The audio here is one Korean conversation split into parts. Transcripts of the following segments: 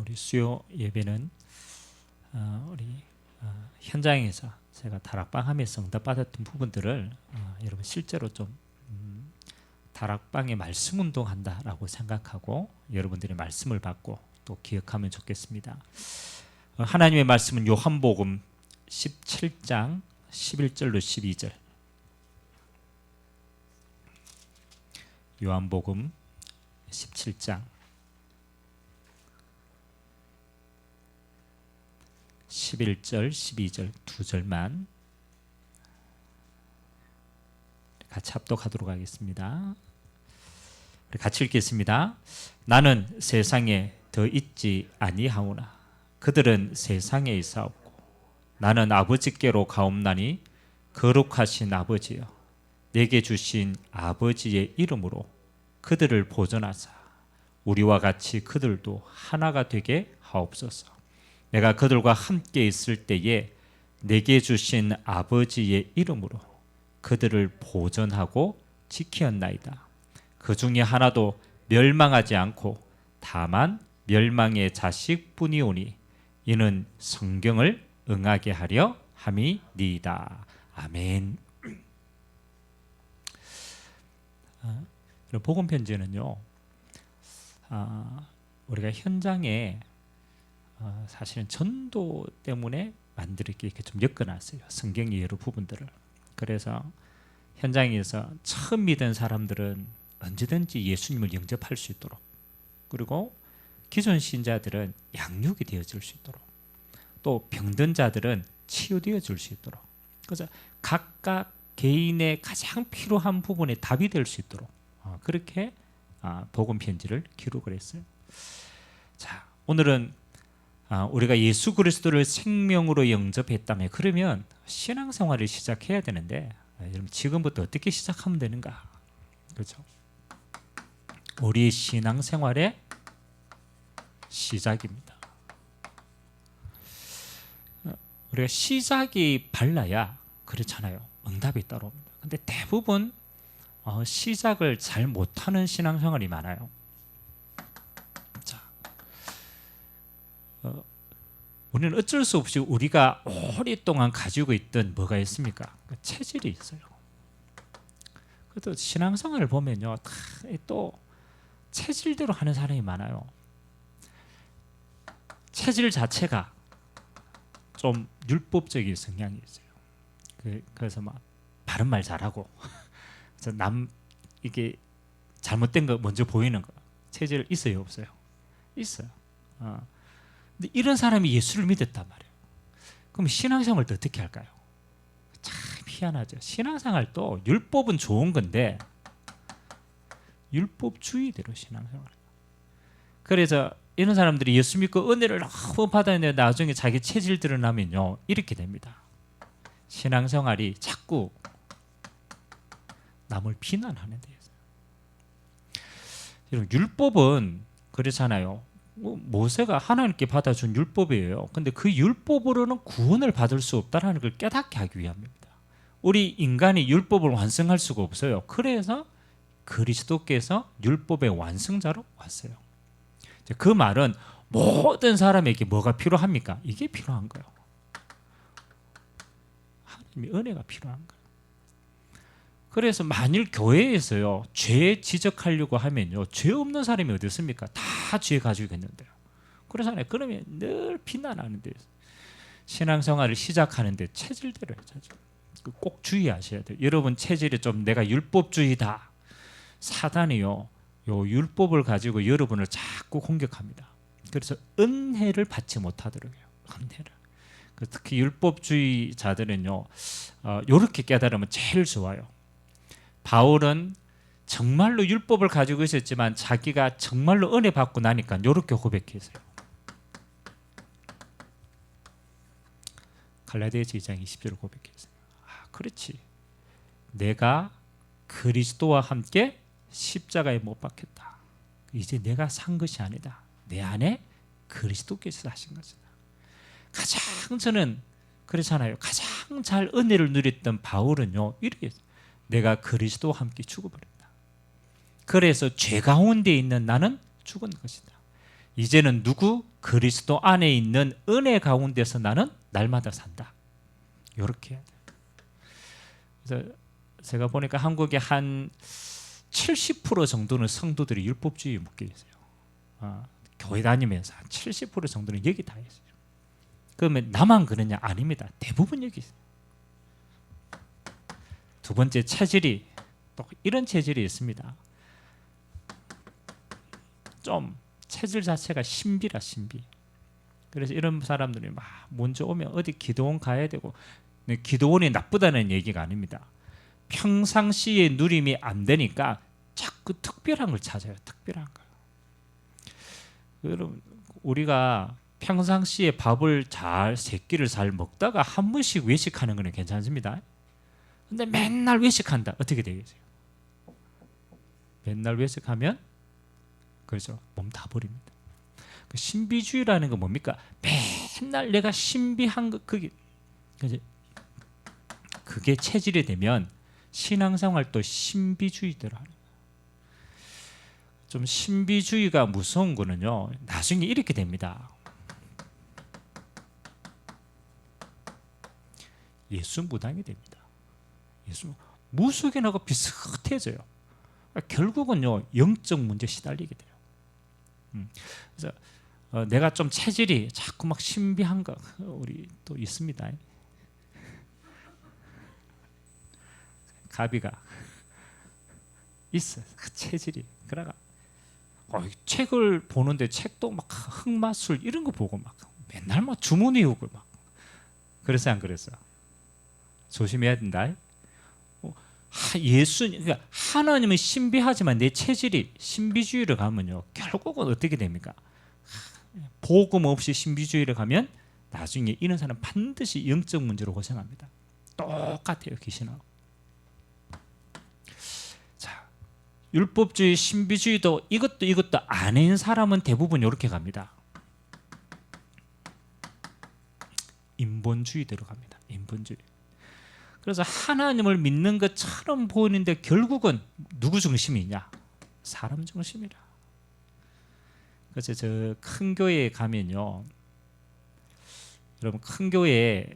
우리 수요 예배는 우리 현장에서 제가 다락방하면서 응답받았던 부분들을 여러분 실제로 좀 다락방에 말씀 운동한다라고 생각하고 여러분들의 말씀을 받고 또 기억하면 좋겠습니다. 하나님의 말씀은 요한복음 17장 11절로 12절. 요한복음 17장 11절, 12절 두 절만 같이 합독하도록 하겠습니다. 우리 같이 읽겠습니다. 나는 세상에 더 있지 아니하오나 그들은 세상에 있사옵고 나는 아버지께로 가옵나니 거룩하신 아버지여 내게 주신 아버지의 이름으로 그들을 보존하사 우리와 같이 그들도 하나가 되게 하옵소서. 내가 그들과 함께 있을 때에 내게 주신 아버지의 이름으로 그들을 보존하고 지키었나이다. 그 중에 하나도 멸망하지 않고 다만 멸망의 자식뿐이오니 이는 성경을 응하게 하려 함이니이다. 아멘. 복음 편지는요, 우리가 현장에 사실은 전도 때문에 만들기 이렇게 좀 엮어놨어요. 성경의 여러 부분들을. 그래서 현장에서 처음 믿은 사람들은 언제든지 예수님을 영접할 수 있도록, 그리고 기존 신자들은 양육이 되어질 수 있도록, 또 병든 자들은 치유되어 줄 수 있도록, 그래서 각각 개인의 가장 필요한 부분에 답이 될 수 있도록 그렇게 복음 편지를 기록을 했어요. 자, 오늘은 우리가 예수 그리스도를 생명으로 영접했다면 그러면 신앙생활을 시작해야 되는데 여러분 지금부터 어떻게 시작하면 되는가? 그렇죠? 우리 신앙생활의 시작입니다. 우리가 시작이 발라야 그렇잖아요. 응답이 따라옵니다. 근데 대부분 시작을 잘 못하는 신앙생활이 많아요. 자, 우리는 어쩔 수 없이 우리가 오랫동안 가지고 있던 뭐가 있습니까? 체질이 있어요. 그래도 신앙생활을 보면요, 또 체질대로 하는 사람이 많아요. 체질 자체가 좀 율법적인 성향이 있어요. 그래서 막 바른 말 잘하고, 그래서 남 이게 잘못된 거 먼저 보이는 거. 체질 있어요, 없어요? 있어요. 근데 이런 사람이 예수를 믿었단 말이에요. 그럼 신앙생활도 어떻게 할까요? 참 희한하죠. 신앙생활도 율법은 좋은 건데 율법주의대로 신앙생활. 그래서 이런 사람들이 예수 믿고 은혜를 너무 받았는데 나중에 자기 체질 드러나면요 이렇게 됩니다. 신앙생활이 자꾸 남을 비난하는 데였어요. 여러분 율법은 그렇잖아요. 모세가 하나님께 받아준 율법이에요. 근데 그 율법으로는 구원을 받을 수 없다는 걸 깨닫게 하기 위함입니다. 우리 인간이 율법을 완성할 수가 없어요. 그래서 그리스도께서 율법의 완성자로 왔어요. 그 말은 모든 사람에게 뭐가 필요합니까? 이게 필요한 거예요. 하나님의 은혜가 필요한 거예요. 그래서 만일 교회에서요 죄 지적하려고 하면요 죄 없는 사람이 어디 있습니까? 다 죄 가지고 있는데요. 그래서 그러면 늘 비난하는데 신앙생활을 시작하는데 체질대로 해야죠. 꼭 주의하셔야 돼요. 여러분 체질이 좀 내가 율법주의다. 사단이요 요 율법을 가지고 여러분을 자꾸 공격합니다. 그래서 은혜를 받지 못하도록 해요. 은혜를. 특히 율법주의자들은요 이렇게 깨달으면 제일 좋아요. 바울은 정말로 율법을 가지고 있었지만 자기가 정말로 은혜 받고 나니까 이렇게 고백했어요. 갈라디아서 2장 20절을 고백했어요. 그렇지. 내가 그리스도와 함께 십자가에 못 박혔다. 이제 내가 산 것이 아니다. 내 안에 그리스도께서 하신 것이다. 가장 저는 그렇잖아요. 가장 잘 은혜를 누렸던 바울은요 이렇게 했어요. 내가 그리스도와 함께 죽어버렸다. 그래서 죄 가운데 있는 나는 죽은 것이다. 이제는 누구? 그리스도 안에 있는 은혜 가운데서 나는 날마다 산다. 이렇게 해야 돼요. 그래서 제가 보니까 한국의 한 70% 정도는 성도들이 율법주의에 묶여 있어요. 교회 다니면서 한 70% 정도는 여기 다 있어요. 그러면 나만 그러냐? 아닙니다. 대부분 여기 있어요. 두 번째, 체질이 또 이런 체질이 있습니다. 좀 체질 자체가 신비라, 신비. 그래서 이런 사람들이 막 먼저 오면 어디 기도원 가야 되고, 기도원이 나쁘다는 얘기가 아닙니다. 평상시에 누림이 안 되니까 자꾸 특별한 걸 찾아요. 특별한 거. 여러분, 우리가 평상시에 밥을 세 끼를 잘 먹다가 한 번씩 외식하는 거는 괜찮습니다. 근데 맨날 외식한다. 어떻게 되겠어요? 맨날 외식하면 그렇죠. 몸 다 버립니다. 그 신비주의라는 건 뭡니까? 맨날 내가 신비한 거 그게 체질이 되면 신앙생활도 신비주의대로 하는 거예요. 좀 신비주의가 무서운 거는요, 나중에 이렇게 됩니다. 예수 무당이 됩니다. 예수 무속인하고 비슷해져요. 결국은요, 영적 문제 시달리게 돼요. 그래서 내가 좀 체질이 자꾸 막 신비한 거 우리 또 있습니다. 가비가 있어요. 그 체질이. 그러다가 책을 보는데 책도 막 흑마술 이런 거 보고 막 맨날 막 주문 외우고 막 그래서 안 그랬어요. 조심해야 된다. 그러니까 하나님은 신비하지만 내 체질이 신비주의를 가면요, 결국은 어떻게 됩니까? 복음 없이 신비주의를 가면 나중에 이런 사람 반드시 영적 문제로 고생합니다. 똑같아요, 귀신하고. 자, 율법주의, 신비주의도 이것도 아닌 사람은 대부분 이렇게 갑니다. 인본주의대로 갑니다. 인본주의. 그래서 하나님을 믿는 것처럼 보이는데 결국은 누구 중심이냐? 사람 중심이라. 그래서 저 큰 교회에 가면요, 여러분 큰 교회에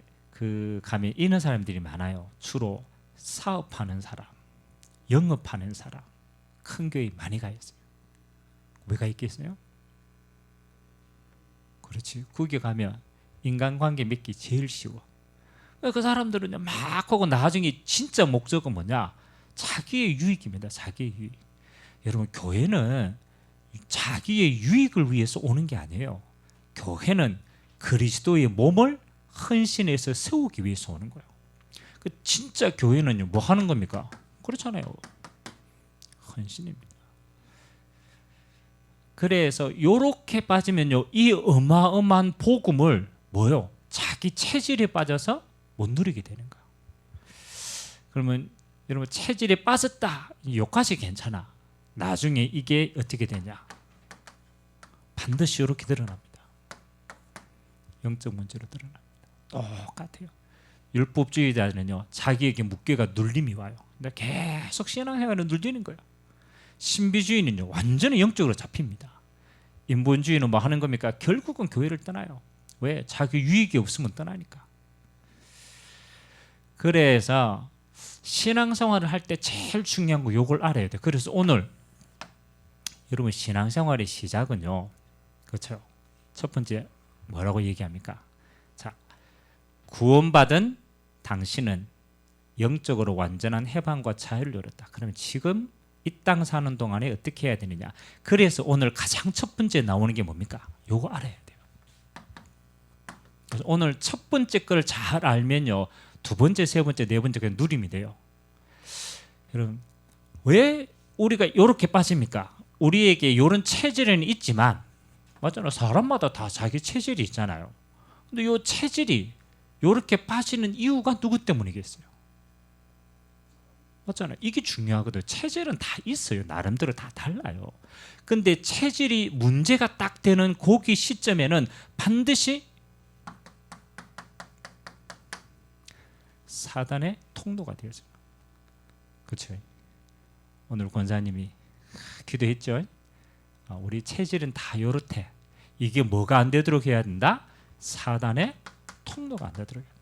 가면 이런 사람들이 많아요. 주로 사업하는 사람, 영업하는 사람, 큰 교회 많이 가 있어요. 왜 가 있겠어요? 그렇지. 거기 가면 인간관계 맺기 제일 쉬워. 그 사람들은 막 하고 나중에 진짜 목적은 뭐냐? 자기의 유익입니다. 자기의 유익. 여러분, 교회는 자기의 유익을 위해서 오는 게 아니에요. 교회는 그리스도의 몸을 헌신해서 세우기 위해서 오는 거예요. 진짜 교회는요, 뭐 하는 겁니까? 그렇잖아요. 헌신입니다. 그래서 이렇게 빠지면요, 이 어마어마한 복음을 뭐요? 자기 체질에 빠져서 못 누리게 되는 거예요. 그러면 여러분, 체질에 빠졌다, 여기까지 괜찮아. 나중에 이게 어떻게 되냐? 반드시 이렇게 드러납니다. 영적 문제로 드러납니다. 똑같아요. 율법주의자는요, 자기에게 무게가 눌림이 와요. 근데 계속 신앙생활은 눌리는 거예요. 신비주의는요, 완전히 영적으로 잡힙니다. 인본주의는 뭐 하는 겁니까? 결국은 교회를 떠나요. 왜? 자기 유익이 없으면 떠나니까. 그래서 신앙생활을 할 때 제일 중요한 거 요걸 알아야 돼요. 그래서 오늘 여러분, 신앙생활의 시작은요, 그렇죠? 첫 번째 뭐라고 얘기합니까? 자, 구원받은 당신은 영적으로 완전한 해방과 자유를 누렸다. 그러면 지금 이 땅 사는 동안에 어떻게 해야 되느냐? 그래서 오늘 가장 첫 번째 나오는 게 뭡니까? 요거 알아야 돼요. 그래서 오늘 첫 번째 걸 잘 알면요, 두 번째, 세 번째, 네 번째가 누림이 돼요. 여러분, 왜 우리가 이렇게 빠집니까? 우리에게 이런 체질은 있지만, 맞잖아요. 사람마다 다 자기 체질이 있잖아요. 근데 이 체질이 이렇게 빠지는 이유가 누구 때문이겠어요? 맞잖아요. 이게 중요하거든요. 체질은 다 있어요. 나름대로 다 달라요. 근데 체질이 문제가 딱 되는 고기 시점에는 반드시 사단의 통로가 되어져요. 그렇죠? 오늘 권사님이 기도했죠. 우리 체질은 다 요렇대. 이게 뭐가 안 되도록 해야 된다? 사단의 통로가 안 되도록 해야 된다.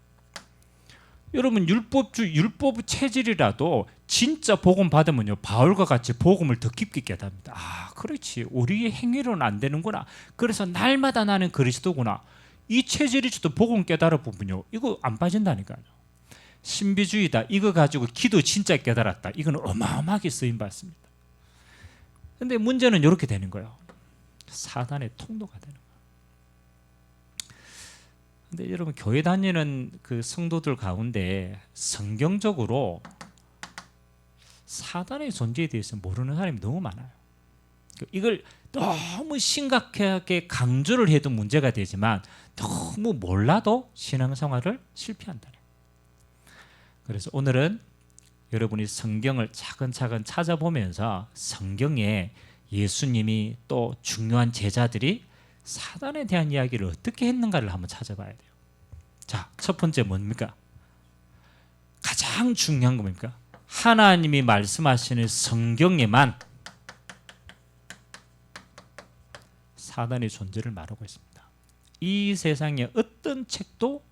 여러분 율법 체질이라도 진짜 복음 받으면요 바울과 같이 복음을 더 깊게 깨닫습니다. 아 그렇지 우리의 행위로는 안 되는구나. 그래서 날마다 나는 그리스도구나. 이 체질이지도 복음 깨달아 보면요 이거 안 빠진다니까요. 신비주의다 이거 가지고 기도 진짜 깨달았다. 이거는 어마어마하게 쓰임 받습니다. 근데 문제는 이렇게 되는 거예요. 사단의 통로가 되는 거예요. 근데 여러분 교회 다니는 그 성도들 가운데 성경적으로 사단의 존재에 대해서 모르는 사람이 너무 많아요. 이걸 너무 심각하게 강조를 해도 문제가 되지만 너무 몰라도 신앙생활을 실패한다. 그래서 오늘은 여러분이 성경을 차근차근 찾아보면서 성경에 예수님이 또 중요한 제자들이 사단에 대한 이야기를 어떻게 했는가를 한번 찾아봐야 돼요. 자, 첫 번째 뭡니까? 가장 중요한 겁니까? 하나님이 말씀하시는 성경에만 사단의 존재를 말하고 있습니다. 이 세상에 어떤 책도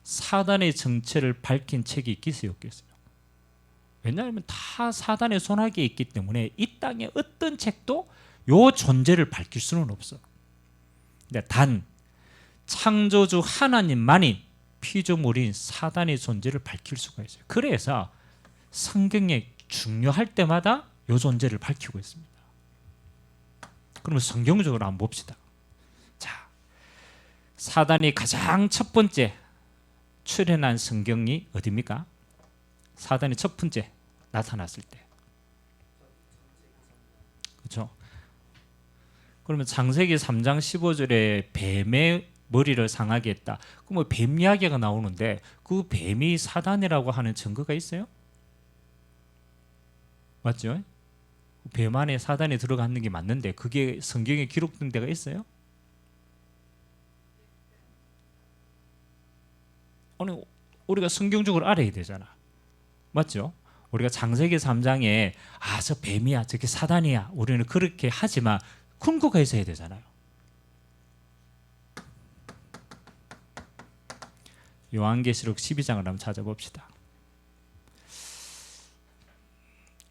사단의 정체를 밝힌 책이 있겠어요, 없겠어요? 왜냐하면 다 사단의 손아귀에 있기 때문에 이 땅의 어떤 책도 요 존재를 밝힐 수는 없어. 단 창조주 하나님만이 피조물인 사단의 존재를 밝힐 수가 있어요. 그래서 성경에 중요할 때마다 요 존재를 밝히고 있습니다. 그러면 성경적으로 한번 봅시다. 자, 사단이 가장 첫 번째 출현한 성경이 어디입니까? 사단이 첫 번째 나타났을 때. 그렇죠? 그러면 창세기 3장 15절에 뱀의 머리를 상하게 했다. 그럼 뱀 이야기가 나오는데 그 뱀이 사단이라고 하는 증거가 있어요? 맞죠? 뱀 안에 사단이 들어가는 게 맞는데 그게 성경에 기록된 데가 있어요? 아니 우리가 성경적으로 알아야 되잖아. 맞죠? 우리가 창세기 3장에 저 뱀이야 저게 사단이야 우리는 그렇게 하지만 근거가 있어야 되잖아요. 요한계시록 12장을 한번 찾아봅시다.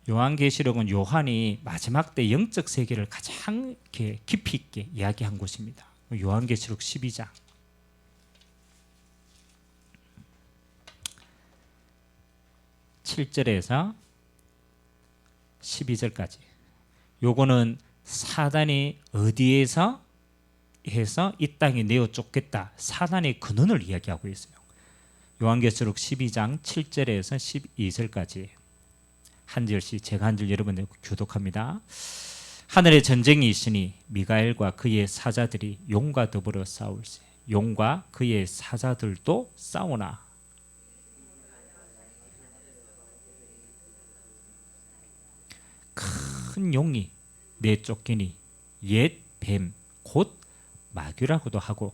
요한계시록은 요한이 마지막 때 영적 세계를 가장 이렇게 깊이 있게 이야기한 곳입니다. 요한계시록 12장 7절에서 12절까지. 요거는 사단이 어디에서 해서 이 땅에 내어 쫓겠다. 사단의 근원을 이야기하고 있어요. 요한계시록 12장 7절에서 12절까지 한 절씩 제가 한 절 여러분들 교독합니다. 하늘에 전쟁이 있으니 미가엘과 그의 사자들이 용과 더불어 싸울세. 용과 그의 사자들도 싸우나 큰 용이 내쫓기니 옛 뱀 곧 마귀라고도 하고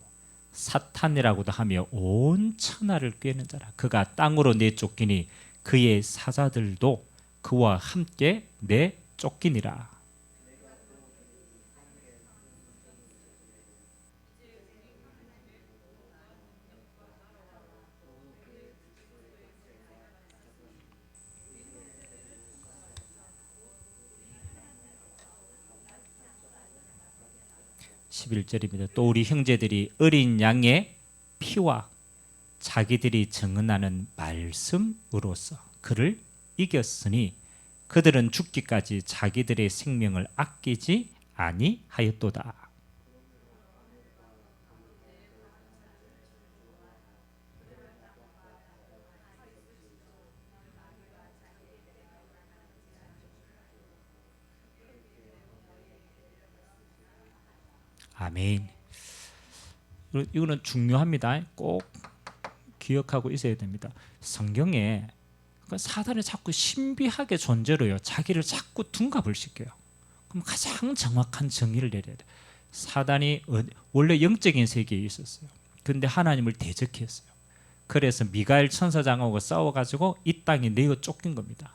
사탄이라고도 하며 온 천하를 꿰는 자라. 그가 땅으로 내쫓기니 그의 사자들도 그와 함께 내쫓기니라. (11절입니다) 또 우리 형제들이 어린 양의 피와 자기들이 증언하는 말씀으로써 그를 이겼으니 그들은 죽기까지 자기들의 생명을 아끼지 아니하였도다. 아멘. 이거는 중요합니다. 꼭 기억하고 있어야 됩니다. 성경에 사단이 자꾸 신비하게 존재로요 자기를 자꾸 둔갑을 시켜요. 그럼 가장 정확한 정의를 내려야 돼. 사단이 원래 영적인 세계에 있었어요. 그런데 하나님을 대적했어요. 그래서 미가엘 천사장하고 싸워가지고 이 땅에 내어 쫓긴 겁니다.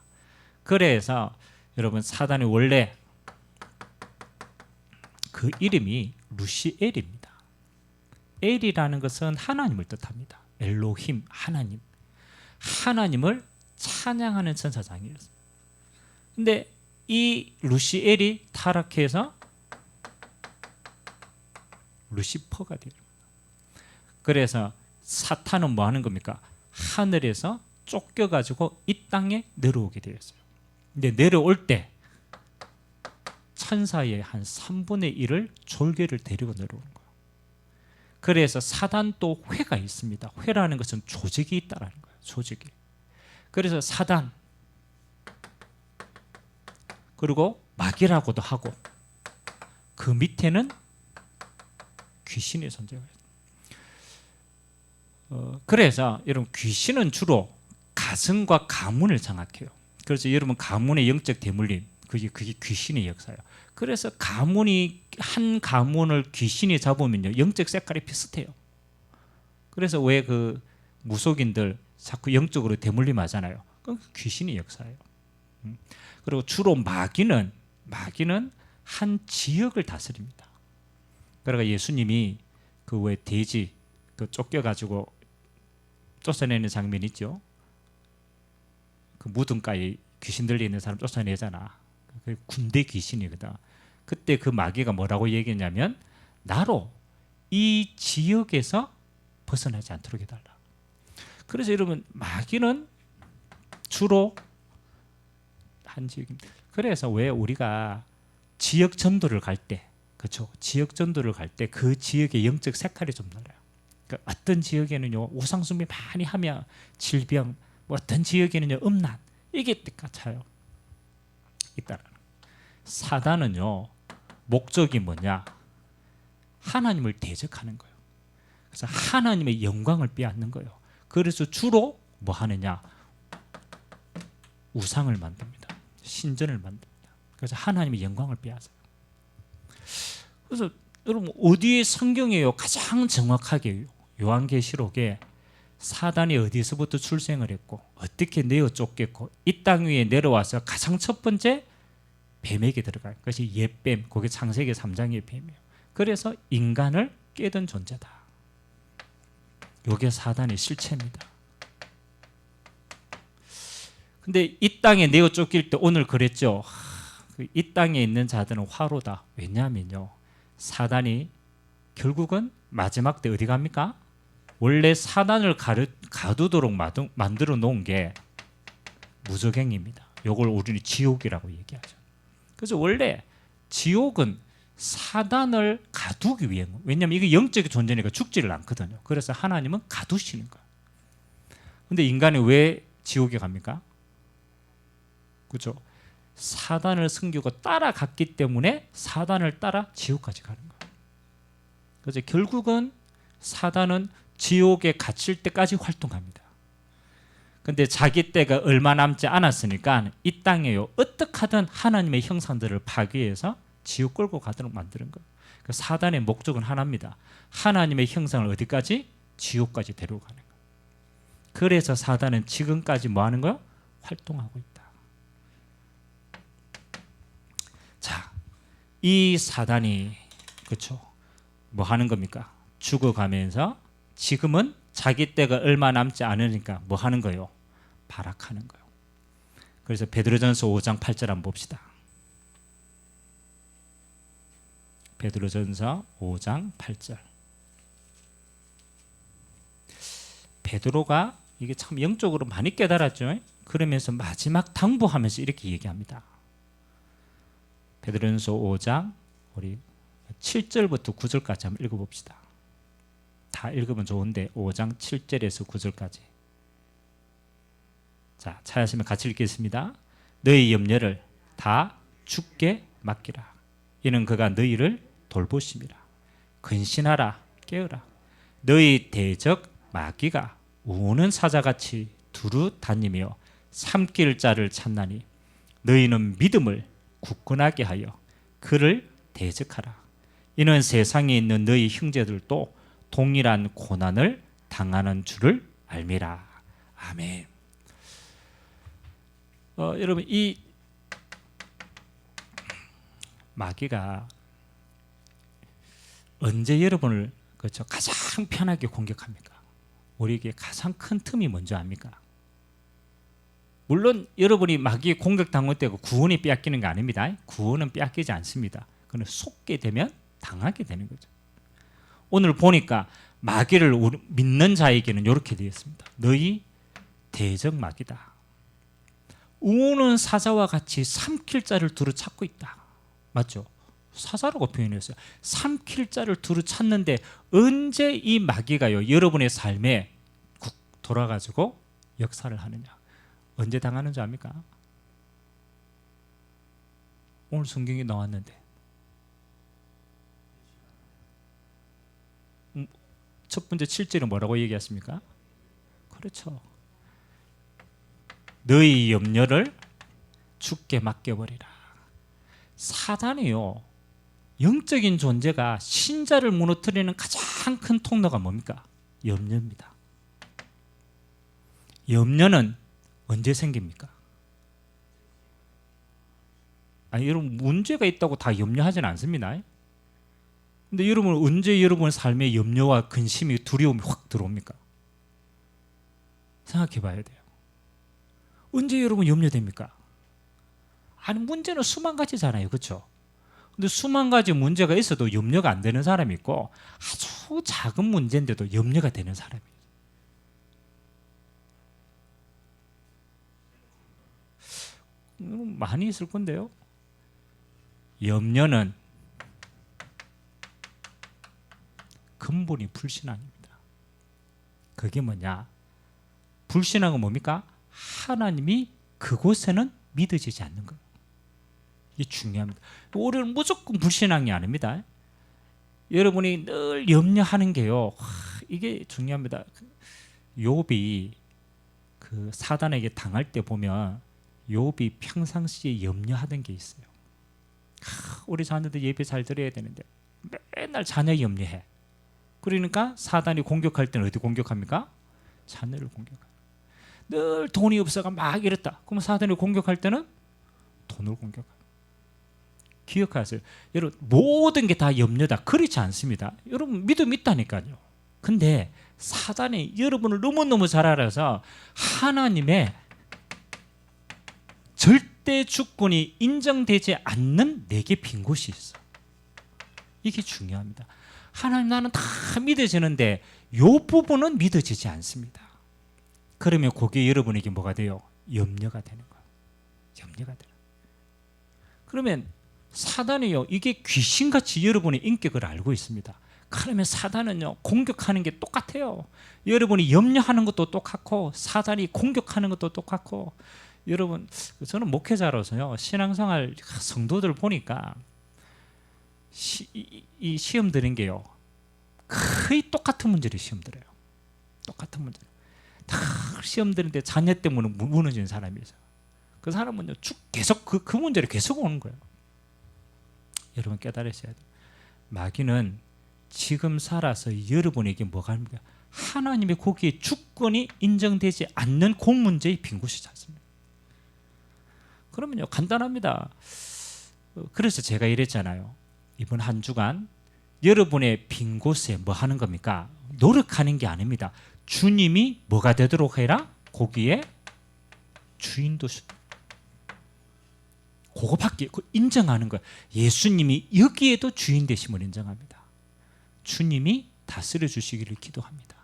그래서 여러분 사단이 원래 그 이름이 루시엘입니다. 루시엘이라는 것은 하나님을 뜻합니다. 엘로힘, 하나님. 하나님을 찬양하는 천사장이었어요. 근데 이 루시엘이 타락해서 루시퍼가 되는 거예요. 그래서 사탄은 뭐 하는 겁니까? 하늘에서 쫓겨가지고 이 땅에 내려오게 되었어요. 근데 내려올 때 천사의 한 3분의 1을 졸개를 데리고 내려오는 거예요. 그래서 사단도 회가 있습니다. 회라는 것은 조직이 있다는 거예요. 조직이. 그래서 사단 그리고 마귀라고도 하고 그 밑에는 귀신의 존재가 있어요. 그래서 여러분 귀신은 주로 가슴과 가문을 장악해요. 그래서 여러분 가문의 영적 대물림 그게 귀신의 역사예요. 그래서 한 가문을 귀신이 잡으면요 영적 색깔이 비슷해요. 그래서 왜 그 무속인들 자꾸 영적으로 대물림하잖아요. 그건 귀신의 역사예요. 그리고 주로 마귀는 한 지역을 다스립니다. 그러니까 예수님이 그 왜 돼지 그 쫓겨가지고 쫓아내는 장면 있죠. 그 무덤가에 귀신 들려 있는 사람 쫓아내잖아. 그 군대 귀신이거든. 그때 그 마귀가 뭐라고 얘기했냐면 나로 이 지역에서 벗어나지 않도록 해달라. 그래서 여러분 마귀는 주로 한 지역입니다. 그래서 왜 우리가 지역 전도를 갈 때, 그렇죠? 지역 전도를 갈 때 그 지역의 영적 색깔이 좀 달라요. 그러니까 어떤 지역에는요 우상숭배 많이 하면 질병, 뭐 어떤 지역에는요 음란 이게 같아요. 있다라는. 사단은요 목적이 뭐냐? 하나님을 대적하는 거예요. 그래서 하나님의 영광을 빼앗는 거예요. 그래서 주로 뭐 하느냐? 우상을 만듭니다. 신전을 만듭니다. 그래서 하나님의 영광을 빼앗아요. 그래서 여러분 어디에 성경에요 가장 정확하게 요한계시록에 사단이 어디서부터 출생을 했고 어떻게 내어 쫓겼고 이 땅 위에 내려와서 가장 첫 번째 뱀에게 들어가요. 그것이 옛뱀, 그게 창세기 3장의 뱀이에요. 그래서 인간을 깨던 존재다. 이게 사단의 실체입니다. 근데 이 땅에 내어 쫓길 때 오늘 그랬죠. 이 땅에 있는 자들은 화로다. 왜냐하면요 사단이 결국은 마지막 때 어디 갑니까? 원래 사단을 가두도록 만들어 놓은 게 무저갱입니다. 이걸 우리는 지옥이라고 얘기하죠. 그래서 원래 지옥은 사단을 가두기 위해, 왜냐하면 이게 영적인 존재니까 죽지를 않거든요. 그래서 하나님은 가두시는 거예요. 근데 인간이 왜 지옥에 갑니까? 그렇죠? 사단을 섬기고 따라갔기 때문에 사단을 따라 지옥까지 가는 거예요. 그래서 결국은 사단은 지옥에 갇힐 때까지 활동합니다. 근데 자기 때가 얼마 남지 않았으니까 이 땅에요 어떻게 하든 하나님의 형상들을 파괴해서 지옥 끌고 가도록 만드는 거예요. 그러니까 사단의 목적은 하나입니다. 하나님의 형상을 어디까지? 지옥까지 데려가는 거예요. 그래서 사단은 지금까지 뭐 하는 거예요? 활동하고 있다. 자, 이 사단이 그렇죠? 뭐 하는 겁니까? 죽어가면서 지금은 자기 때가 얼마 남지 않으니까 뭐 하는 거예요? 발악하는 거예요. 그래서 베드로전서 5장 8절 한번 봅시다. 베드로전서 5장 8절. 베드로가 이게 참 영적으로 많이 깨달았죠. 그러면서 마지막 당부하면서 이렇게 얘기합니다. 베드로전서 5장 우리 7절부터 9절까지 한번 읽어봅시다. 다 읽으면 좋은데 5장 7절에서 9절까지. 자, 찾으시면 같이 읽겠습니다. 너희 염려를 다 주께 맡기라. 이는 그가 너희를 돌보심이라. 근신하라, 깨어라. 너희 대적 마귀가 우는 사자같이 두루 다니며 삼킬 자를 찾나니 너희는 믿음을 굳건하게 하여 그를 대적하라. 이는 세상에 있는 너희 형제들도 동일한 고난을 당하는 줄을 알미라. 아멘. 여러분 이 마귀가 언제 여러분을 그렇죠. 가장 편하게 공격합니까? 우리에게 가장 큰 틈이 뭔지 압니까? 물론 여러분이 마귀에 공격당할 때고 구원이 빼앗기는 거 아닙니다. 구원은 빼앗기지 않습니다. 그는 속게 되면 당하게 되는 거죠. 오늘 보니까 마귀를 믿는 자에게는 이렇게 되어 있습니다. 너희 대적 마귀다. 우는 사자와 같이 삼킬 자를 두루 찾고 있다. 맞죠? 사자라고 표현했어요. 삼킬 자를 두루 찾는데 언제 이 마귀가요 여러분의 삶에 돌아가지고 역사를 하느냐? 언제 당하는 줄 압니까? 오늘 성경에 나왔는데 첫 번째 7절은 뭐라고 얘기했습니까? 그렇죠. 너희 염려를 주께 맡겨버리라. 사단이요 영적인 존재가 신자를 무너뜨리는 가장 큰 통로가 뭡니까? 염려입니다. 염려는 언제 생깁니까? 아니, 여러분 문제가 있다고 다 염려하지는 않습니다. 근데 여러분 언제 여러분 삶에 염려와 근심이 두려움이 확 들어옵니까? 생각해 봐야 돼요. 언제 여러분 염려됩니까? 아니 문제는 수만 가지잖아요. 그렇죠? 근데 수만 가지 문제가 있어도 염려가 안 되는 사람이 있고 아주 작은 문제인데도 염려가 되는 사람이 많이 있을 건데요. 염려는 근본이 불신앙입니다. 그게 뭐냐? 불신앙은 뭡니까? 하나님이 그곳에는 믿어지지 않는 거예요. 이게 중요합니다. 우리는 무조건 불신앙이 아닙니다. 여러분이 늘 염려하는 게요. 이게 중요합니다. 욥이 그 사단에게 당할 때 보면 욥이 평상시에 염려하던 게 있어요. 우리 자녀들 예배 잘 드려야 되는데 맨날 자녀 염려해. 그러니까 사단이 공격할 때는 어디 공격합니까? 자녀를 공격해요. 늘 돈이 없어가 막 이랬다. 그럼 사단이 공격할 때는 돈을 공격해요. 기억하세요. 여러분 모든 게 다 염려다. 그렇지 않습니다. 여러분 믿음 있다니까요. 근데 사단이 여러분을 너무너무 잘 알아서 하나님의 절대 주권이 인정되지 않는 내게 빈 곳이 있어. 이게 중요합니다. 하나님 나는 다 믿어지는데 이 부분은 믿어지지 않습니다. 그러면 그게 여러분에게 뭐가 돼요? 염려가 되는 거예요. 염려가 되는. 그러면 사단이요 이게 귀신같이 여러분의 인격을 알고 있습니다. 그러면 사단은요 공격하는 게 똑같아요. 여러분이 염려하는 것도 똑같고 사단이 공격하는 것도 똑같고. 여러분 저는 목회자로서요 신앙생활 성도들 보니까 이 시험 드는 게요 거의 똑같은 문제를 시험 들어요. 똑같은 문제 다 시험 드는데 자녀 때문에 무너지는 사람이 있어요. 그 사람은요 쭉 계속 그 문제를 계속 오는 거예요. 여러분 깨달으셔야 돼요. 마귀는 지금 살아서 여러분에게 뭐가 합니까? 하나님의 거기에 주권이 인정되지 않는 그 문제의 빈 곳이 찾습니다. 그러면요 간단합니다. 그래서 제가 이랬잖아요. 이번 한 주간 여러분의 빈 곳에 뭐 하는 겁니까? 노력하는 게 아닙니다. 주님이 뭐가 되도록 해라? 거기에 주인 되시. 그거밖에 인정하는 거예요. 예수님이 여기에도 주인 되심을 인정합니다. 주님이 다스려 주시기를 기도합니다.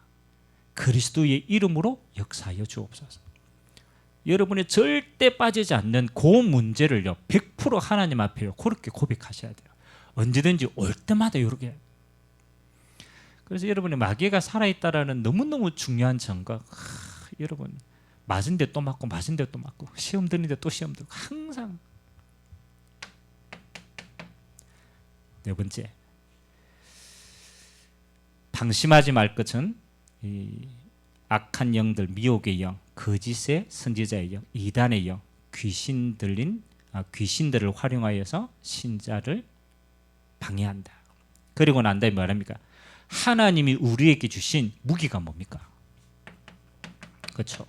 그리스도의 이름으로 역사하여 주옵소서. 여러분이 절대 빠지지 않는 그 문제를요 100% 하나님 앞에요 그렇게 고백하셔야 돼요. 언제든지 올 때마다 이렇게. 그래서 여러분이 마귀가 살아있다라는 너무너무 중요한 증거. 여러분 맞은 데 또 맞고 맞은 데 또 맞고 시험 드는데 또 시험 들고 항상. 네 번째, 방심하지 말 것은 이 악한 영들, 미혹의 영, 거짓의 선지자의 영, 이단의 영, 귀신들을 활용하여서 신자를 방해한다. 그리고 난 다음에 말합니까? 하나님이 우리에게 주신 무기가 뭡니까? 그렇죠.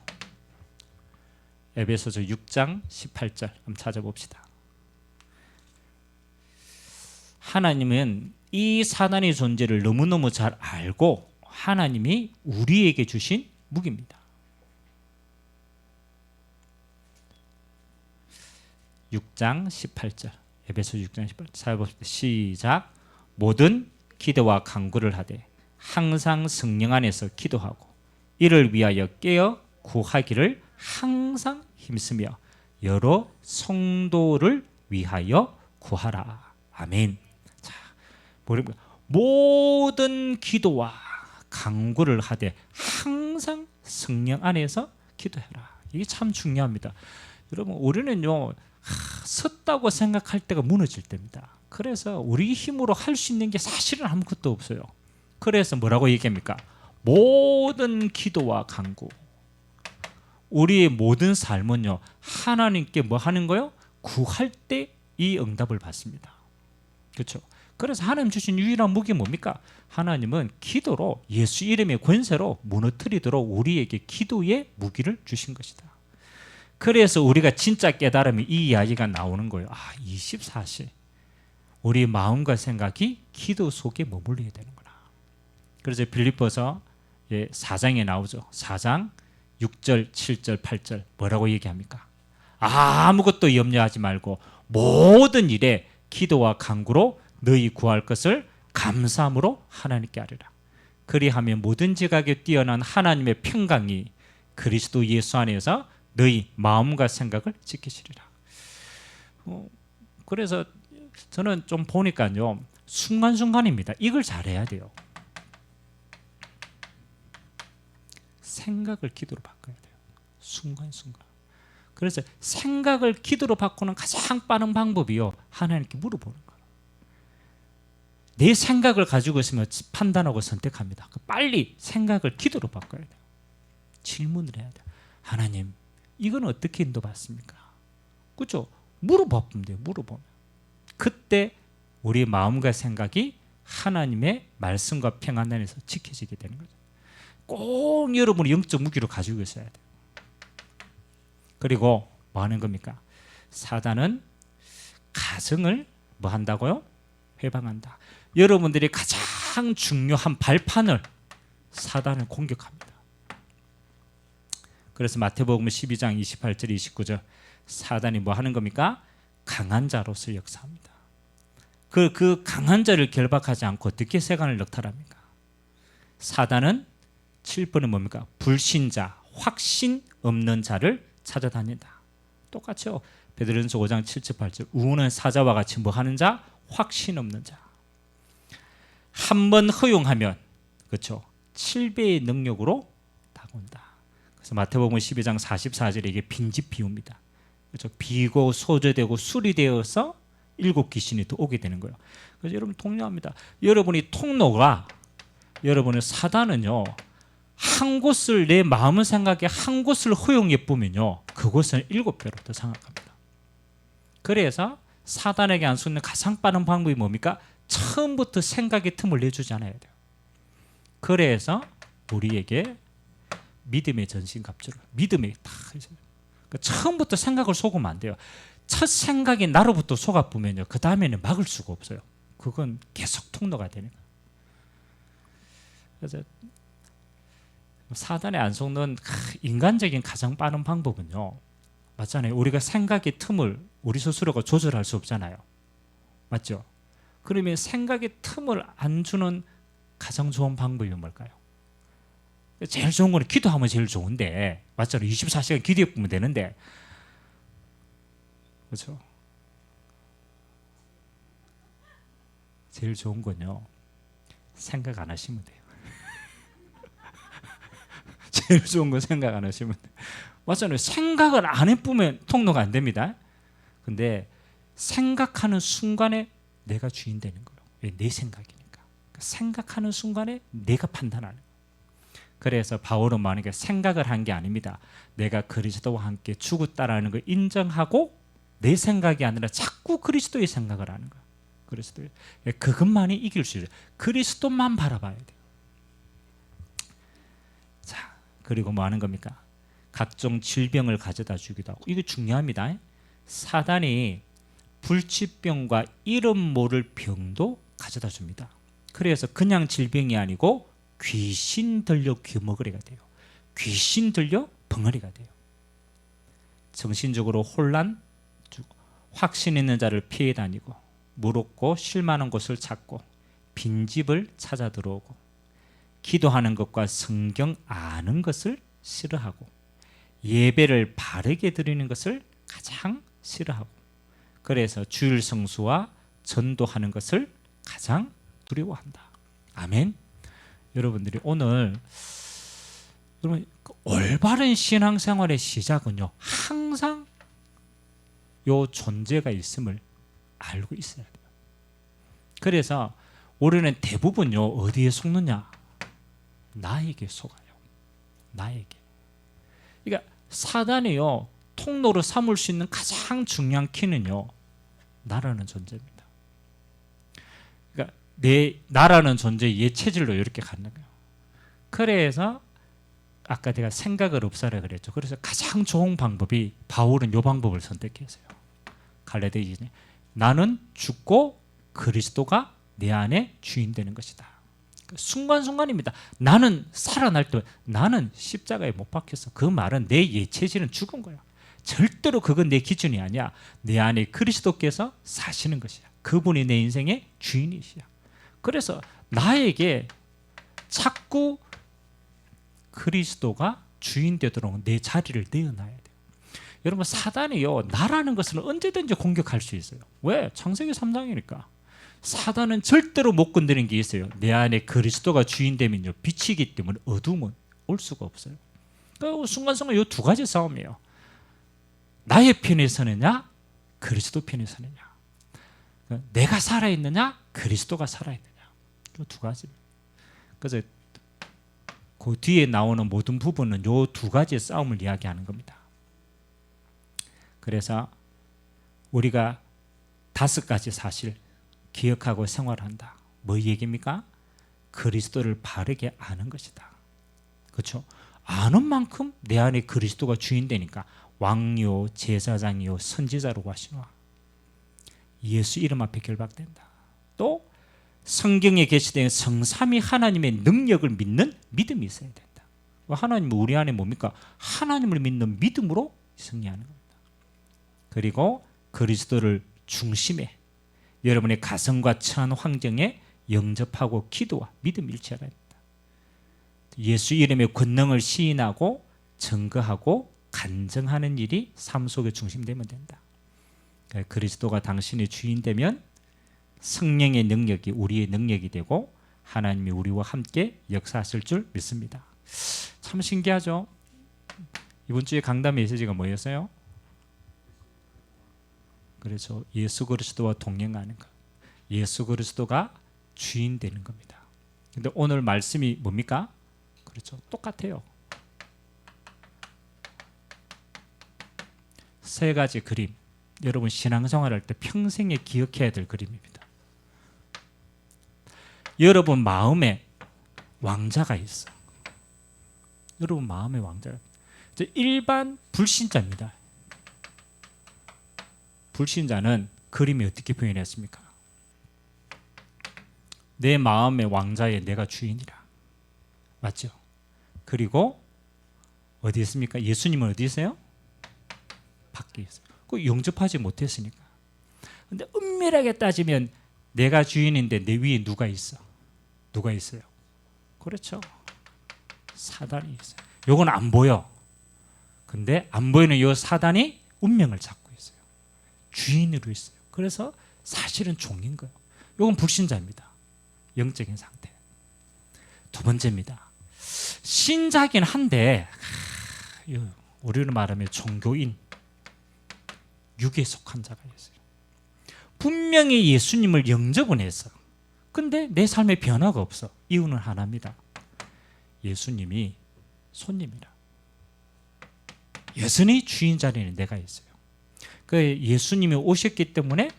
에베소서 6장 18절 한번 찾아봅시다. 하나님은 이 사단의 존재를 너무너무 잘 알고 하나님이 우리에게 주신 무기입니다. 6장 18절, 에베소 6장 18절 찾아봅시다. 시작. 모든 기도와 간구를 하되 항상 성령 안에서 기도하고 이를 위하여 깨어 구하기를 항상 힘쓰며 여러 성도를 위하여 구하라. 아멘. 자, 모든 기도와 간구를 하되 항상 성령 안에서 기도해라. 이게 참 중요합니다. 여러분, 우리는요 섰다고 생각할 때가 무너질 때입니다. 그래서 우리 힘으로 할 수 있는 게 사실은 아무것도 없어요. 그래서 뭐라고 얘기합니까? 모든 기도와 간구, 우리의 모든 삶은요 하나님께 뭐 하는 거요? 구할 때 이 응답을 받습니다. 그렇죠? 그래서 하나님 주신 유일한 무기 뭡니까? 하나님은 기도로, 예수 이름의 권세로 무너뜨리도록 우리에게 기도의 무기를 주신 것이다. 그래서 우리가 진짜 깨달으면 이 이야기가 나오는 거예요. 24시 우리 마음과 생각이 기도 속에 머물러야 되는구나. 그래서 빌립보서 4장에 나오죠. 4장 6절, 7절, 8절 뭐라고 얘기합니까? 아무것도 염려하지 말고 모든 일에 기도와 간구로 너희 구할 것을 감사함으로 하나님께 아뢰라. 그리하면 모든 지각에 뛰어난 하나님의 평강이 그리스도 예수 안에서 너희 마음과 생각을 지키시리라. 그래서 저는 좀 보니까요 순간순간입니다. 이걸 잘해야 돼요. 생각을 기도로 바꿔야 돼요. 순간순간. 그래서 생각을 기도로 바꾸는 가장 빠른 방법이요 하나님께 물어보는 거예요. 내 생각을 가지고 있으면 판단하고 선택합니다. 빨리 생각을 기도로 바꿔야 돼요. 질문을 해야 돼요. 하나님, 이건 어떻게 인도받습니까? 그렇죠? 물어보면 돼요. 물어보면. 그때 우리 마음과 생각이 하나님의 말씀과 평안 안에서 지켜지게 되는 거죠. 꼭 여러분이 영적 무기로 가지고 있어야 돼요. 그리고 뭐 하는 겁니까? 사단은 가정을 뭐 한다고요? 회방한다. 여러분들이 가장 중요한 발판을 사단을 공격합니다. 그래서 마태복음 12장 28절 29절 사단이 뭐 하는 겁니까? 강한 자로서 역사합니다. 그 강한 자를 결박하지 않고 어떻게 세간을 넉탈합니까? 사단은 7번은 뭡니까? 불신자, 확신 없는 자를 찾아다닌다. 똑같죠. 베드로전서 5장 7절 8절 우는 사자와 같이 뭐 하는 자? 확신 없는 자. 한 번 허용하면 그렇죠. 7배의 능력으로 다가온다. 그래서 마태복음 12장 44절에 이게 빈집 비유입니다. 그렇죠. 비고 소저되고 술이 되어서 7 귀신이 또 오게 되는 거예요. 그래서 여러분 통로합니다. 여러분이 통로가 여러분의 사단은요. 한 곳을 내 마음을 생각에 한 곳을 허용해 보면요. 그곳은 7배로 더 장악합니다. 그래서 사단에게 안 쏘는 가장 빠른 방법이 뭡니까? 처음부터 생각의 틈을 내주지 않아야 돼요. 그래서 우리에게 믿음의 전신갑주를 믿음에 다 그러니까 처음부터 생각을 속으면 안 돼요. 첫 생각이 나로부터 속아보면요. 그 다음에는 막을 수가 없어요. 그건 계속 통로가 되는 거예요. 그래서 사단에 안 속는 인간적인 가장 빠른 방법은요. 맞잖아요. 우리가 생각의 틈을 우리 스스로가 조절할 수 없잖아요. 맞죠? 그러면 생각의 틈을 안 주는 가장 좋은 방법이 뭘까요? 제일 좋은 거는 기도하면 제일 좋은데 맞잖아요. 24시간 기도해 보면 되는데 그렇죠? 제일 좋은 건요. 생각 안 하시면 돼요. 제일 좋은 건 생각 안 하시면 돼요. 맞잖아요. 생각을 안 해보면 통로가 안 됩니다. 근데 생각하는 순간에 내가 주인 되는 거예요. 왜? 내 생각이니까. 생각하는 순간에 내가 판단하는 거예요. 그래서 바울은 만약에 생각을 한 게 아닙니다. 내가 그리스도와 함께 죽었다라는 걸 인정하고 내 생각이 아니라 자꾸 그리스도의 생각을 하는 거예요. 그리스도. 그것만이 이길 수 있어요. 그리스도만 바라봐야 돼요. 자, 그리고 뭐 하는 겁니까? 각종 질병을 가져다 주기도 하고. 이거 중요합니다. 사단이 불치병과 이름 모를 병도 가져다 줍니다. 그래서 그냥 질병이 아니고 귀신 들려 귀머거리가 돼요. 귀신 들려 벙어리가 돼요. 정신적으로 혼란, 확신 있는 자를 피해 다니고 무겁고 실만한 곳을 찾고 빈집을 찾아 들어오고 기도하는 것과 성경 아는 것을 싫어하고 예배를 바르게 드리는 것을 가장 싫어하고 그래서 주일 성수와 전도하는 것을 가장 두려워한다. 아멘. 여러분들이 오늘 여러분 올바른 신앙생활의 시작은요 항상 요 존재가 있음을 알고 있어야 돼요. 그래서 우리는 대부분요 어디에 속느냐? 나에게 속아요. 나에게. 그러니까 사단이요 통로로 삼을 수 있는 가장 중요한 키는요 나라는 존재입니다. 그러니까 나라는 존재의 예체질로 이렇게 갖는 거예요. 그래서 아까 제가 생각을 없애라 그랬죠. 그래서 가장 좋은 방법이 바울은 이 방법을 선택했어요. 갈라디아서 나는 죽고 그리스도가 내 안에 주인 되는 것이다. 순간순간입니다. 나는 살아날 때 나는 십자가에 못 박혔어. 그 말은 내 예체질은 죽은 거야. 절대로 그건 내 기준이 아니야. 내 안에 그리스도께서 사시는 것이야. 그분이 내 인생의 주인이시야. 그래서 나에게 자꾸 그리스도가 주인 되도록 내 자리를 내어놔야 돼요. 여러분 사단이요 나라는 것은 언제든지 공격할 수 있어요. 왜? 창세기 3장이니까. 사단은 절대로 못 건드리는 게 있어요. 내 안에 그리스도가 주인 되면요 빛이기 때문에 어둠은 올 수가 없어요. 그러니까 순간순간 이 두 가지 싸움이에요. 나의 편에 서느냐 그리스도 편에 서느냐. 내가 살아있느냐 그리스도가 살아있느냐. 이 두 가지입니다. 그래서 그 뒤에 나오는 모든 부분은 이 두 가지의 싸움을 이야기하는 겁니다. 그래서 우리가 5가지 사실 기억하고 생활한다. 뭐 얘기입니까? 그리스도를 바르게 아는 것이다. 그렇죠? 아는 만큼 내 안에 그리스도가 주인 되니까 왕이요 제사장이요 선지자로 하시노라. 예수 이름 앞에 결박된다. 또 성경에 게시된 성삼위 하나님의 능력을 믿는 믿음이 있어야 된다. 하나님은 우리 안에 뭡니까? 하나님을 믿는 믿음으로 승리하는 겁니다. 그리고 그리스도를 중심에 여러분의 가정과 처한 환경에 영접하고 기도와 믿음 일치하라 합니다. 예수 이름의 권능을 시인하고 증거하고 간증하는 일이 삶 속에 중심되면 된다. 그리스도가 당신의 주인 되면 성령의 능력이 우리의 능력이 되고 하나님이 우리와 함께 역사하실 줄 믿습니다. 참 신기하죠? 이번 주에 강단 메시지가 뭐였어요? 그래서 예수 그리스도와 동행하는 것. 예수 그리스도가 주인 되는 겁니다. 근데 오늘 말씀이 뭡니까? 그렇죠. 똑같아요. 3가지 그림. 여러분 신앙생활할 때 평생에 기억해야 될 그림입니다. 여러분 마음에 왕자가 있어. 여러분 마음에 왕자가. 일반 불신자입니다. 불신자는 그림이 어떻게 표현했습니까? 내 마음의 왕자에 내가 주인이라. 맞죠? 그리고 어디 있습니까? 예수님은 어디 있어요? 밖에 있어요. 그 영접하지 못했으니까. 근데 엄밀하게 따지면 내가 주인인데 내 위에 누가 있어? 누가 있어요? 그렇죠. 사단이 있어요. 요건 안 보여. 근데 안 보이는 요 사단이 운명을 잡고 있어요. 주인으로 있어요. 그래서 사실은 종인 거예요. 요건 불신자입니다. 영적인 상태. 2번째입니다. 신자긴 한데 우리로 말하면 종교인, 육에 속한 자가 있어요. 분명히 예수님을 영접은 했어. 근데 내 삶에 변화가 없어. 이유는 하나입니다. 예수님이 손님이라. 여전히 주인 자리는 내가 있어요. 그 예수님이 오셨기 때문에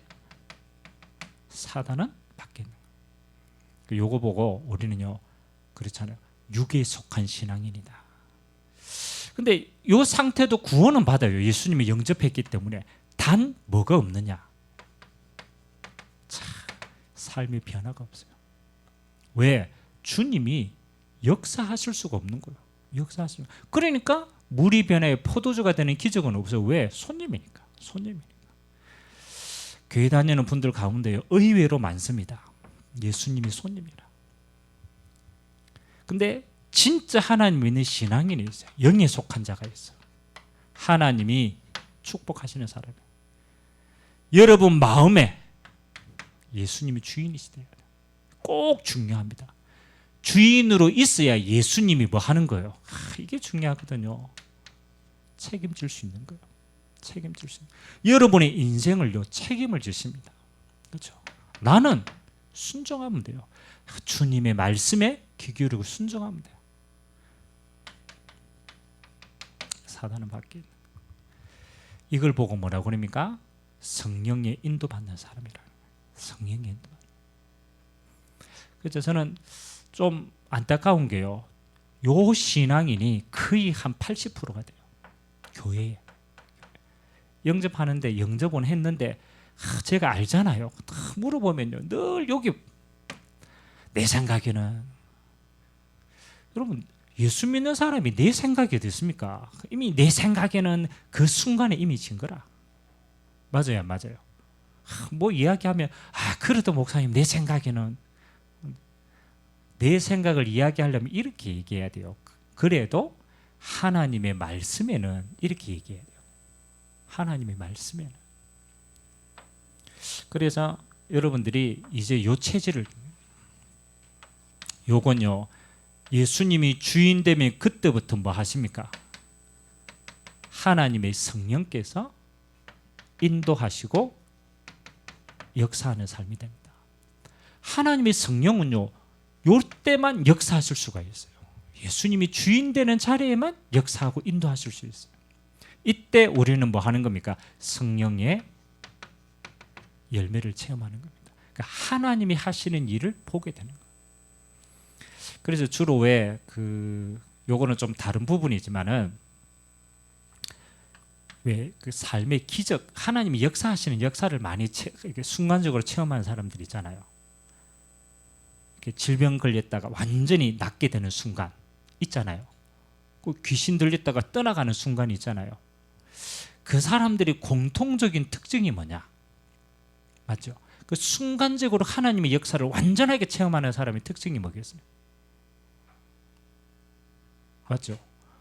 사단은 밖에 있는 거예요. 요거 보고 우리는요 그렇잖아요. 육에 속한 신앙인이다. 근데 요 상태도 구원은 받아요. 예수님이 영접했기 때문에. 단 뭐가 없느냐? 삶의 변화가 없어요. 왜? 주님이 역사하실 수가 없는 거예요. 역사하실. 그러니까 물이 변화에 포도주가 되는 기적은 없어요. 왜? 손님이니까. 손님이니까. 교회 다니는 분들 가운데요, 의외로 많습니다. 예수님이 손님이라. 근데 진짜 하나님 믿는 신앙인이 있어요. 영에 속한 자가 있어요. 하나님이 축복하시는 사람이에요. 여러분 마음에 예수님이 주인이시대요. 꼭 중요합니다. 주인으로 있어야 예수님이 뭐 하는 거예요? 이게 중요하거든요. 책임질 수 있는 거예요. 책임질 수 있는. 여러분의 인생을요, 책임을 지십니다. 그렇죠? 나는 순종하면 돼요. 주님의 말씀에 귀 기울이고 순종하면 돼요. 사단은 밖에. 이걸 보고 뭐라고 그럽니까? 성령의 인도받는 사람이라. 성령의 인도받는. 그래서 저는 좀 안타까운 게요, 요 신앙인이 거의 한 80%가 돼요. 교회에. 영접하는데 영접은 했는데 제가 알잖아요. 물어보면요, 늘 여기 내 생각에는. 여러분, 예수 믿는 사람이 내 생각이 어딨습니까? 이미 내 생각에는 그 순간에 이미 진 거라. 맞아요, 안 맞아요? 뭐 이야기하면 그래도 목사님 내 생각에는. 내 생각을 이야기하려면 이렇게 얘기해야 돼요. 그래도 하나님의 말씀에는 이렇게 얘기해야 돼요. 하나님의 말씀에는. 그래서 여러분들이 이제 요 체질을, 요건요, 예수님이 주인 되면 그때부터 뭐 하십니까? 하나님의 성령께서 인도하시고 역사하는 삶이 됩니다. 하나님의 성령은요, 요 때만 역사하실 수가 있어요. 예수님이 주인 되는 자리에만 역사하고 인도하실 수 있어요. 이때 우리는 뭐 하는 겁니까? 성령의 열매를 체험하는 겁니다. 그러니까 하나님이 하시는 일을 보게 되는 거예요. 그래서 주로 왜 요거는 좀 다른 부분이지만은, 왜 그 삶의 기적, 하나님이 역사하시는 역사를 많이 순간적으로 체험하는 사람들이 있잖아요. 질병 걸렸다가 완전히 낫게 되는 순간 있잖아요. 귀신 들렸다가 떠나가는 순간이 있잖아요. 그 사람들이 공통적인 특징이 뭐냐? 맞죠? 그 순간적으로 하나님의 역사를 완전하게 체험하는 사람의 특징이 뭐겠어요? 맞죠?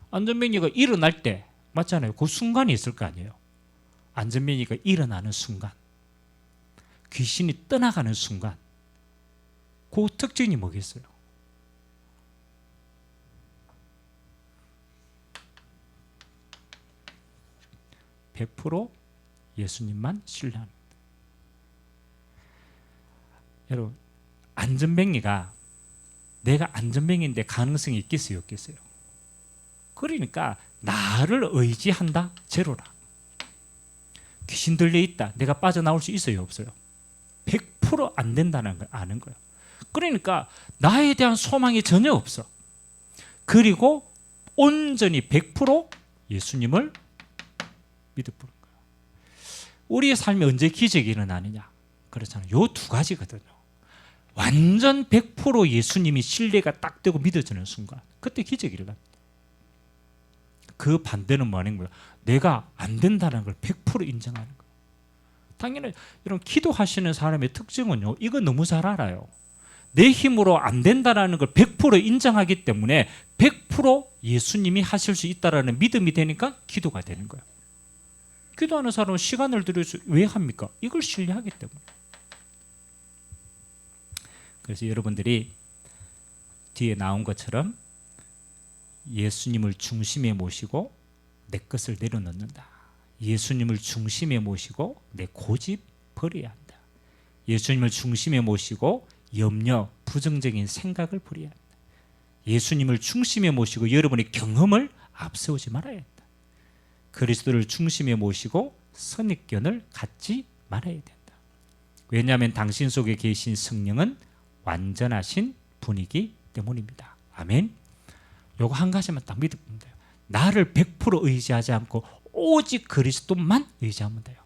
안전뱅이가 일어날 때, 맞잖아요. 그 순간이 있을 거 아니에요. 안전뱅이가 일어나는 순간, 귀신이 떠나가는 순간, 그 특징이 뭐겠어요? (100% 예수님만 신뢰합니다). 여러분, 안전뱅이가 내가 안전뱅이인데 가능성이 있겠어요, 없겠어요? 그러니까 나를 의지한다? 제로라. 귀신 들려있다, 내가 빠져나올 수 있어요, 없어요? 100% 안 된다는 걸 아는 거예요. 그러니까 나에 대한 소망이 전혀 없어. 그리고 온전히 100% 예수님을 믿어보는 거예요. 우리의 삶에 언제 기적이 일어나느냐? 그렇잖아요. 요 두 가지거든요. 완전 100% 예수님이 신뢰가 딱 되고 믿어지는 순간, 그때 기적이 일어납니다. 그 반대는 뭐 하는 거예요? 내가 안 된다는 걸 100% 인정하는 거예요. 당연히 이런 기도하시는 사람의 특징은요, 이거 너무 잘 알아요. 내 힘으로 안 된다는 걸 100% 인정하기 때문에 100% 예수님이 하실 수 있다는 믿음이 되니까 기도가 되는 거예요. 기도하는 사람은 시간을 들여서 왜 합니까? 이걸 신뢰하기 때문에. 그래서 여러분들이 뒤에 나온 것처럼 예수님을 중심에 모시고 내 것을 내려놓는다. 예수님을 중심에 모시고 내 고집 버려야 한다. 예수님을 중심에 모시고 염려, 부정적인 생각을 버려야 한다. 예수님을 중심에 모시고 여러분의 경험을 앞세우지 말아야 한다. 그리스도를 중심에 모시고 선입견을 갖지 말아야 된다. 왜냐하면 당신 속에 계신 성령은 완전하신 분이기 때문입니다. 아멘. 요거 한 가지만 딱 믿으면 돼요. 나를 100% 의지하지 않고 오직 그리스도만 의지하면 돼요.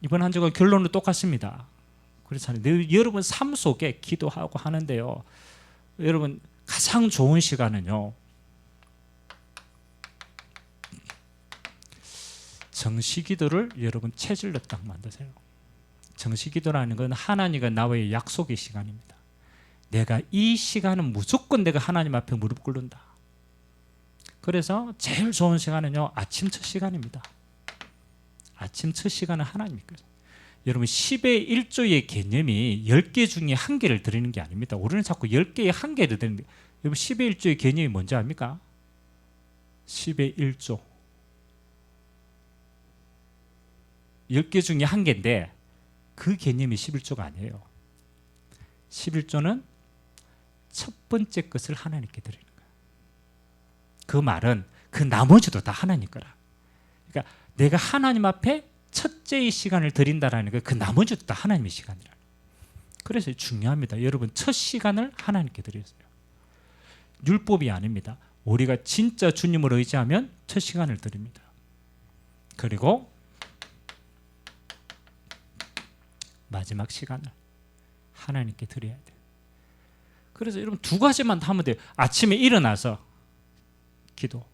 이번 한 주가 결론은 똑같습니다. 그렇잖아요. 여러분 삶 속에 기도하고 하는데요. 여러분 가장 좋은 시간은요. 정시기도를 여러분 체질로 딱 만드세요. 정시기도라는 건 하나님과 나와의 약속의 시간입니다. 내가 이 시간은 무조건 내가 하나님 앞에 무릎 꿇는다. 그래서 제일 좋은 시간은요. 아침 첫 시간입니다. 아침 첫 시간은 하나님께서. 여러분 10의 1조의 개념이 10개 중에 1개를 드리는 게 아닙니다. 우리는 자꾸 10개의 1개를 드리는 게. 여러분 10의 1조의 개념이 뭔지 압니까? 10의 1조 10개 중에 1개인데 그 개념이 11조가 아니에요. 11조는 첫 번째 것을 하나님께 드리는 거예요. 그 말은 그 나머지도 다 하나님 거라. 그러니까 내가 하나님 앞에 첫째의 시간을 드린다라는 거, 그 나머지도 다 하나님의 시간이라. 그래서 중요합니다. 여러분 첫 시간을 하나님께 드렸어요. 율법이 아닙니다. 우리가 진짜 주님을 의지하면 첫 시간을 드립니다. 그리고 마지막 시간을 하나님께 드려야 돼요. 그래서 여러분 두 가지만 하면 돼요. 아침에 일어나서 기도.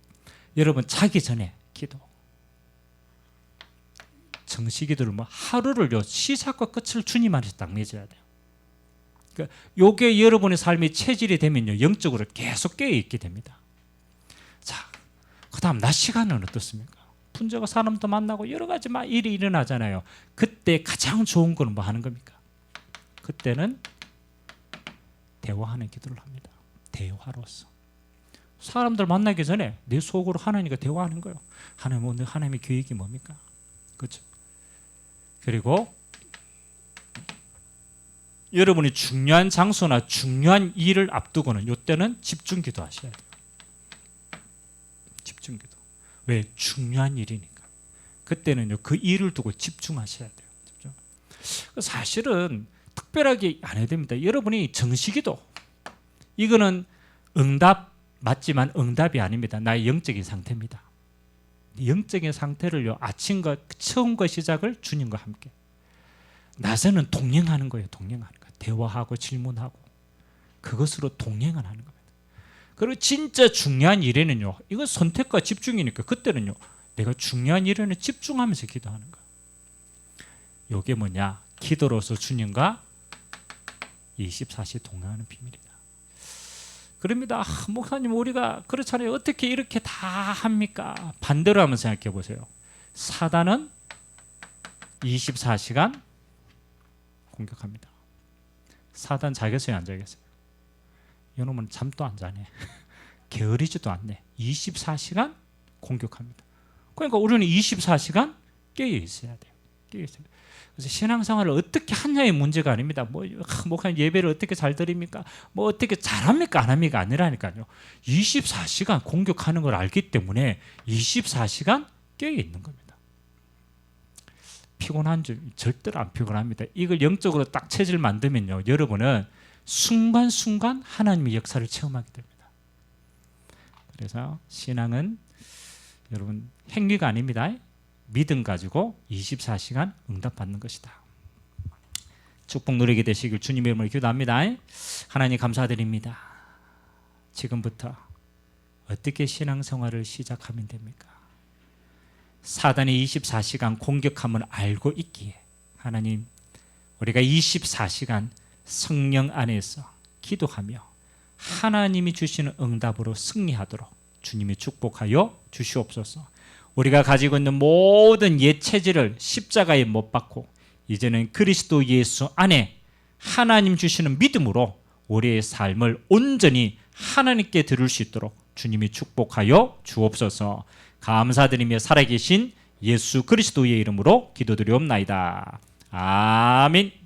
여러분 자기 전에 기도. 정시기도를 뭐 하루를요 시작과 끝을 주님 안에서 딱 맺어야 돼요. 그러니까 요게 여러분의 삶의 체질이 되면요 영적으로 계속 깨어 있게 됩니다. 자, 그다음 낮 시간은 어떻습니까? 분주하고 사람도 만나고 여러 가지 막 일이 일어나잖아요. 그때 가장 좋은 건 뭐 하는 겁니까? 그때는 대화하는 기도를 합니다. 대화로서. 사람들 만나기 전에 내 속으로 하나님과 대화하는 거예요. 하나님 오늘 하나님의 계획이 뭡니까? 그렇죠? 그리고 여러분이 중요한 장소나 중요한 일을 앞두고는 이때는 집중 기도하셔야 돼요. 집중 기도. 왜? 중요한 일이니까. 그때는요 그 일을 두고 집중하셔야 돼요. 집중. 사실은 특별하게 안 해야 됩니다. 여러분이 정시기도 이거는 응답 맞지만 응답이 아닙니다. 나의 영적인 상태입니다. 영적인 상태를요 아침과 처음과 시작을 주님과 함께. 낮에는 동행하는 거예요. 동행하는 거. 대화하고 질문하고 그것으로 동행을 하는 겁니다. 그리고 진짜 중요한 일에는요 이건 선택과 집중이니까 그때는요 내가 중요한 일에는 집중하면서 기도하는 거예요. 이게 뭐냐? 기도로서 주님과 24시 동행하는 비밀이다. 그럽니다. 목사님 우리가 그렇잖아요. 어떻게 이렇게 다 합니까? 반대로 한번 생각해 보세요. 사단은 24시간 공격합니다. 사단 자겠어요? 안 자겠어요? 이놈은 잠도 안 자네. 게으르지도 않네. 24시간 공격합니다. 그러니까 우리는 24시간 깨어 있어야 돼요. 깨어 있어야 돼요. 그래서 신앙생활을 어떻게 하냐의 문제가 아닙니다. 목사님 예배를 어떻게 잘 드립니까? 뭐 어떻게 잘합니까? 안 합니까? 아니라니까요. 24시간 공격하는 걸 알기 때문에 24시간 깨어 있는 겁니다. 피곤한 줄 절대로 안 피곤합니다. 이걸 영적으로 딱 체질 만들면요, 여러분은 순간순간 하나님의 역사를 체험하게 됩니다. 그래서 신앙은 여러분 행위가 아닙니다. 믿음 가지고 24시간 응답받는 것이다. 축복 누리게 되시길 주님의 이름으로 기도합니다. 하나님 감사드립니다. 지금부터 어떻게 신앙생활을 시작하면 됩니까? 사단이 24시간 공격함을 알고 있기에 하나님 우리가 24시간 성령 안에서 기도하며 하나님이 주시는 응답으로 승리하도록 주님이 축복하여 주시옵소서. 우리가 가지고 있는 모든 옛 체질을 십자가에 못 박고 이제는 그리스도 예수 안에 하나님 주시는 믿음으로 우리의 삶을 온전히 하나님께 드릴 수 있도록 주님이 축복하여 주옵소서. 감사드리며 살아계신 예수 그리스도의 이름으로 기도드리옵나이다. 아멘.